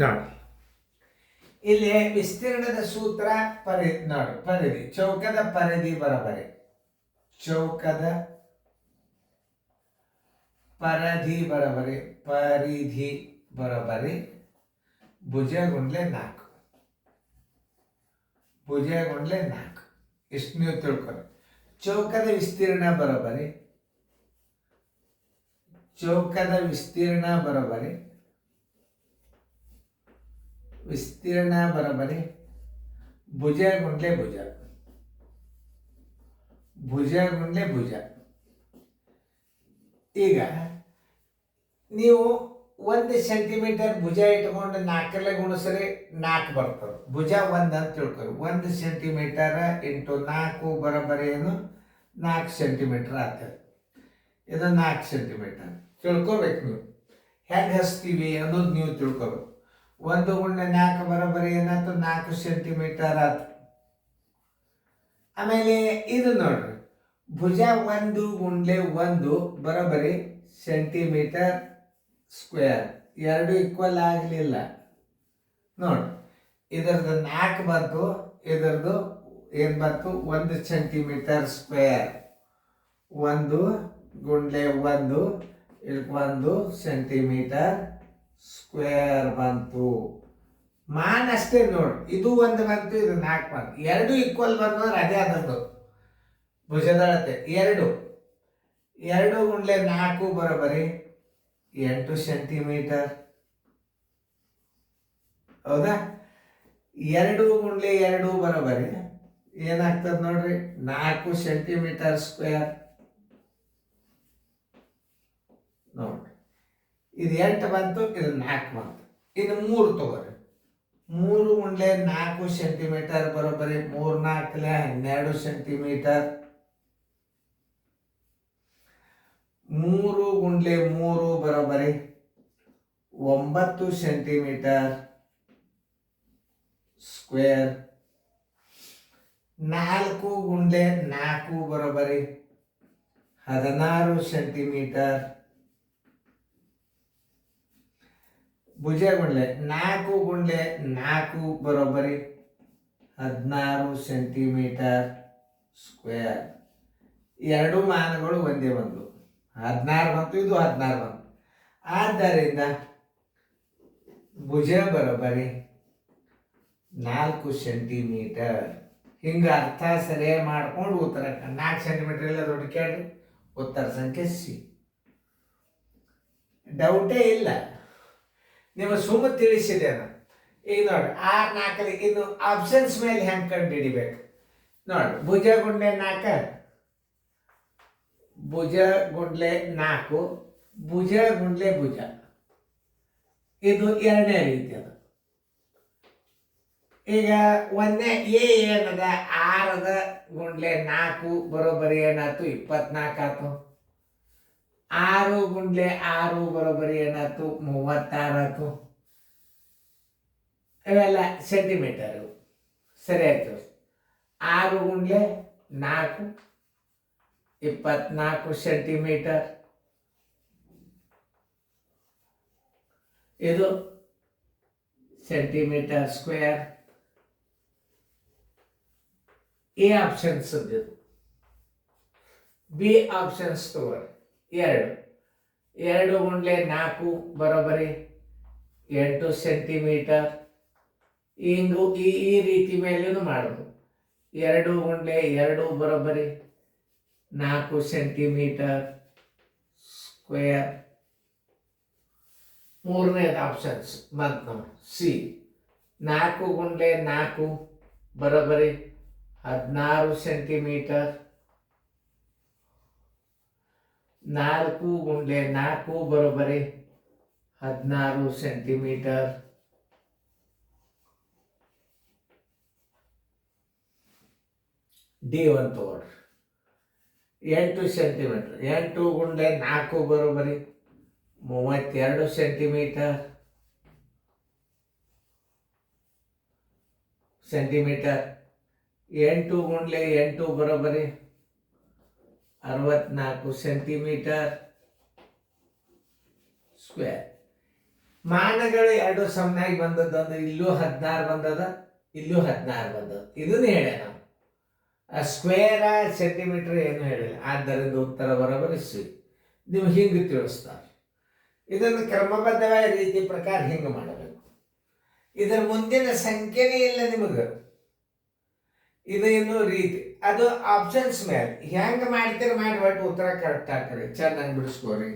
ನೋಡಿ ಇಲ್ಲಿ ವಿಸ್ತೀರ್ಣದ ಸೂತ್ರ ನೋಡಿ ಪರಿಧಿ ಚೌಕದ ಪರಿಧಿ ಬರಬರಿ ಚೌಕದ ಪರಿಧಿ ಬರಬರಿ ಭುಜ ಗುಂಡ್ಲೆ 4 ಇಷ್ಟು ನೀವು ತಿಳ್ಕೊಳ್ಳಿ. ಚೌಕದ ವಿಸ್ತೀರ್ಣ ಬರಬರಿ ಭುಜ ಗುಂಡ್ಲೆ ಭುಜ. ಈಗ ನೀವು 1 ಸೆಂಟಿಮೀಟರ್ ಭುಜ ಇಟ್ಕೊಂಡು 4 ಗುಣಿಸ್ರೆ 4 ಬರ್ತದೆ. ಭುಜ 1 ಅಂತ ತಿಳ್ಕೊಳ್ಳಿ. 1 ಸೆಂಟಿಮೀಟರ್ ಇಂಟು 4 ಬರೋಬ್ಬರಿ ಏನು 4 ಸೆಂಟಿಮೀಟರ್ ಆಗ್ತದೆ. ಇದು 4 ಸೆಂಟಿಮೀಟರ್ ತಿಳ್ಕೊಬೇಕು. ನೀವು ಹೆಂಗೆ ಹಚ್ತೀವಿ ಅನ್ನೋದು ನೀವು ತಿಳ್ಕೊಬೇಕು. 1 ಗುಂಡ್ಲೆ 4 ಬರೋಬ್ಬರಿ ಏನಾಯ್ತು 4 ಸೆಂಟಿಮೀಟರ್ ಆಯ್ತು. ಆಮೇಲೆ ಇದು ನೋಡ್ರಿ ಭುಜ 1 ಗುಂಡ್ಲೆ 1 ಬರೋಬ್ಬರಿ ಸೆಂಟಿಮೀಟರ್ ಸ್ಕ್ವೇರ್. 2 ಈಕ್ವಲ್ ಆಗಲಿಲ್ಲ ನೋಡಿ. ಇದರದ್ದು 4 ಬಂತು, ಇದರದ್ದು ಏನು ಬಂತು 1 ಸೆಂಟಿಮೀಟರ್ ಸ್ಕ್ವೇರ್. 1 ಗುಂಡ್ಲೆ 1 ಸೆಂಟಿಮೀಟರ್ ಸ್ಕ್ವೇರ್ ಬಂತು. ಮಾನ್ ಅಷ್ಟೇ ನೋಡಿ. ಇದು 1 ಬಂತು, ಇದು 4 ಬಂತು. 2 ಈಕ್ವಲ್ ಬಂದ್ರೆ ಅದೇ ಅದರದ್ದು ಭುಜದ ಅಳತೆ 2 ಗುಂಡ್ಲೆ 4 ಬರೋಬ್ಬರಿ 8 ಸೆಂಟಿಮೀಟರ್. ಹೌದಾ? 2 ಗುಂಡ್ಲೆ 2 ಬರೋಬ್ಬರಿ ಏನಾಗ್ತದೆ ನೋಡ್ರಿ 4 ಸೆಂಟಿಮೀಟರ್ ಸ್ಕ್ವೇರ್. ನೋಡ್ರಿ ಇದು 8 ಬಂತು, ಇದು 4 ಬಂತು. ಇನ್ನು 3 ತಗೋರಿ. 3 ಗುಂಡ್ಲೆ 4 ಸೆಂಟಿಮೀಟರ್ ಬರೋಬ್ಬರಿ 3 4 12 ಸೆಂಟಿಮೀಟರ್. 3 ಗುಂಡ್ಲೆ 3 ಬರೋಬ್ಬರಿ 9 ಸೆಂಟಿಮೀಟರ್ ಸ್ಕ್ವೇರ್. 4 ಗುಂಡ್ಲೆ 4 ಬರೋಬ್ಬರಿ 16 ಸೆಂಟಿಮೀಟರ್. ಭುಜ ಗುಂಡ್ಲೆ 4 ಗುಂಡ್ಲೆ 4 ಬರೋಬ್ಬರಿ 16 ಸೆಂಟಿಮೀಟರ್ ಸ್ಕ್ವೇರ್. 2 ಮಾನಗಳು ಒಂದೇ ಬಂದು 16 ಬಂತು, ಇದು 16 ಬಂತು. ಆದ್ದರಿಂದ ಭುಜ ಬರೋಬ್ಬರಿ 4 ಸೆಂಟಿಮೀಟರ್. ಹಿಂಗೆ ಅರ್ಥ ಸರಿಯಾಗಿ ಮಾಡ್ಕೊಂಡು ಉತ್ತರ 4 ಸೆಂಟಿಮೀಟರ್ ಎಲ್ಲ ದೊಡ್ಡ ಕೇಳ್ರಿ. ಉತ್ತರ ಸಂಖ್ಯೆ ಸಿ. ಡೌಟೇ ಇಲ್ಲ, ನಿಮ್ಮ ಸುಮ್ಮ ತಿಳಿಸಿದೆ ನಾನು. ಈಗ ನೋಡಿ 6 4 ಇನ್ನು ಆಪ್ಷನ್ಸ್ ಮೇಲೆ ಹೆಂಗೆ ಕಂಡು ಹಿಡಿಬೇಕು ನೋಡಿ. ಭುಜ ಗುಂಡ್ಲೆ 4 ಭುಜ ಗುಂಡ್ಲೆ ಭುಜ ಇದು 2ನೇ ರೀತಿ ಅದು. ಈಗ 1ನೇ ಏನದ 6 ಗುಂಡ್ಲೆ 4 ಬರೋಬ್ಬರಿ ಏನಾಯ್ತು 24 ಆಯ್ತು. 6 ಗುಂಡ್ಲೆ 6 ಬರೋಬ್ಬರಿ ಏನಾಯ್ತು 36 ಆಯ್ತು. ಇವೆಲ್ಲ ಸೆಂಟಿಮೀಟರು ಸರಿ ಆಯ್ತು. 6 ಗುಂಡ್ಲೆ 4 24 ಸೆಂಟಿಮೀಟರ್. ಇದು ಸೆಂಟಿಮೀಟರ್ ಸ್ಕ್ವೇರ್. ಎ ಆಪ್ಷನ್ಸ್ ಇದು. ಬಿ ಆಪ್ಷನ್ಸ್ ತಗೋರಿ. 2 ಗುಂಡ್ಲೆ 4 ಬರೋಬ್ಬರಿ 8 ಸೆಂಟಿಮೀಟರ್. ಹಿಂಗು ಈ ರೀತಿ ಮೇಲೂ ಮಾಡೋದು. 2 ಗುಂಡ್ಲೆ 2 ಬರೋಬ್ಬರಿ 4 ಸೆಂಟಿಮೀಟರ್ ಸ್ಕ್ವೇರ್. 3ನೇದು ಆಪ್ಷನ್ಸ್ ಬಂತು ನೋಡಿ ಸಿ. 4 ಗುಂಡ್ಲೆ 4 ಬರೋಬ್ಬರಿ 16 ಸೆಂಟಿಮೀಟರ್. 4 ಗುಂಡ್ಲೆ 4 ಬರೋಬ್ಬರಿ 16 ಸೆಂಟಿಮೀಟರ್. ಡಿ 1 ತಗೊಳ್ರಿ. 8 ಸೆಂಟಿಮೀಟರ್. 8 ಗುಂಡ್ಲೆ 4 ಬರೋಬ್ಬರಿ 32 ಸೆಂಟಿಮೀಟರ್. 8 ಗುಂಡ್ಲೆ 8 ಬರೋಬ್ಬರಿ 64 ಸೆಂಟಿಮೀಟರ್ ಸ್ಕ್ವೇರ್. ಮಾನಗಳು ಎರಡು ಸಮನಾಗಿ ಬಂದದ್ದು ಅಂದ್ರೆ ಇಲ್ಲೂ 16 ಬಂದದ, ಇಲ್ಲೂ 16 ಬಂದದ. ಇದನ್ನು ಹೇಳ ನಾವು ಸ್ಕ್ವೇರ ಸೆಂಟಿಮೀಟರ್ ಏನು ಹೇಳಿಲ್ಲ. ಆದ್ದರಿಂದ ಉತ್ತರ ಬರೋಬರಿ ಸಿ. ನೀವು ಹಿಂಗೆ ತಿಳಿಸ್ತಾರೆ. ಇದನ್ನು ಕ್ರಮಬದ್ಧವಾದ ರೀತಿ ಪ್ರಕಾರ ಹಿಂಗೆ ಮಾಡಬೇಕು. ಇದರ ಮುಂದಿನ ಸಂಖ್ಯೆನೇ ಇಲ್ಲ ನಿಮಗೆ. ಇದೇನು ರೀತಿ ಅದು ಆಪ್ಷನ್ಸ್ ಮೇಲೆ ಹೆಂಗೆ ಮಾಡ್ತೀರಿ ಮಾಡಿ ಒಟ್ಟು ಉತ್ತರ ಕರೆಕ್ಟ್ ಹಾಕ್ರಿ, ಚೆನ್ನಾಗಿ ಬಿಡಿಸ್ಕೋರಿ.